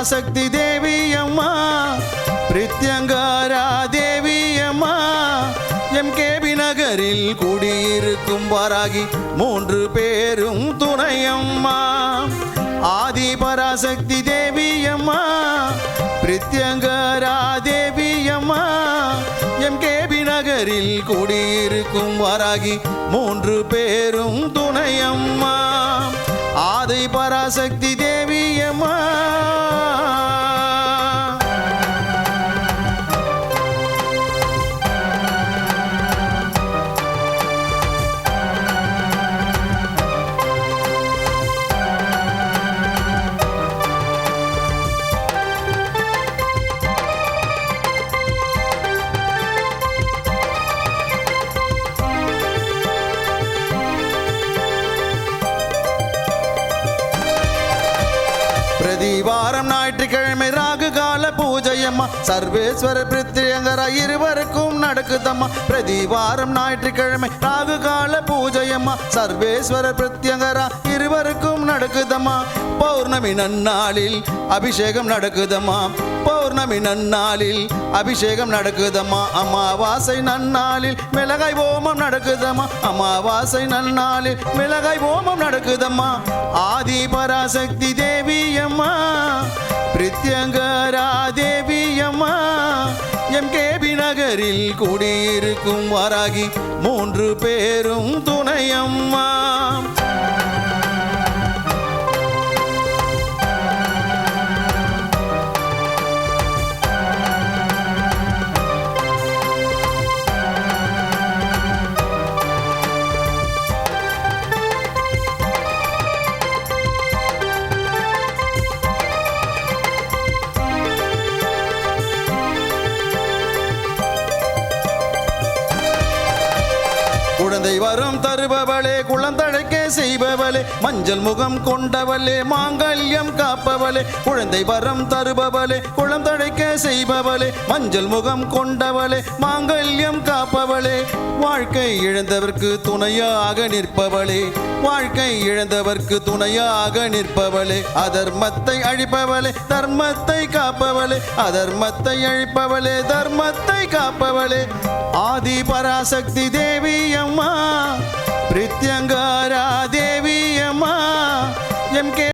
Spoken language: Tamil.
பராசக்தி தேவி அம்மா பிரித்யங்காரா தேவி அம்மா எம்கேபி நகரில் குடியிருக்கும் வாராகி 3 பேரும் துணையம்மா ஆதி பராசக்தி தேவி அம்மா பிரித்யங்காரா தேவி அம்மா எம்கேபி நகரில் குடியிருக்கும் வாராகி 3 பேரும் துணையம்மா ஆதி பராசக்தி தேவி அம்மா பிரதிவாரம் ஞாயிற்றுக்கிழமை ராகு கால பூஜையம்மா சர்வேஸ்வர பிரித்யங்கரா இருவருக்கும் நடக்குதம்மா பிரதிவாரம் ஞாயிற்றுக்கிழமை ராகு கால பூஜையம்மா சர்வேஸ்வர பிரித்யங்கரா இருவருக்கும் நடக்குதம்மா பௌர்ணமி நன்னாளில் அபிஷேகம் நடக்குதம்மா பௌர்ணமி நன்னாளில் அபிஷேகம் நடக்குதம்மா அமாவாசை நன்னாளில் மிளகாய் ஓமம் நடக்குதம்மா அமாவாசை நன்னாளில் மிளகாய் ஓமம் நடக்குதம்மா ஆதி பராசக்தி தேவி அம்மா பிரித்யங்கரா தேவி அம்மா எம்கேபி நகரில் குடியிருக்கும் வாராகி 3 பேரும் துணையம்மா குழந்தை வரம் தருபவளே குழந்தழைக்க செய்பவளே மஞ்சள் முகம் கொண்டவளே மாங்கல்யம் காப்பவளே குழந்தை வரம் தருபவளே குழந்தழைக்க செய்பவளே மஞ்சள் முகம் கொண்டவளே மாங்கல்யம் காப்பவளே வாழ்க்கை இழந்தவர்க்கு துணையாக நிற்பவளே வாழ்க்கை இழந்தவர்க்கு துணையாக நிற்பவளே அதர்மத்தை அழிப்பவளே தர்மத்தை காப்பவளே அதர்மத்தை அழிப்பவளே தர்மத்தை காப்பவளே ஆதி பராசக்தி தேவி அம்மா பிரித்யங்கரா தேவி அம்மா எம்கே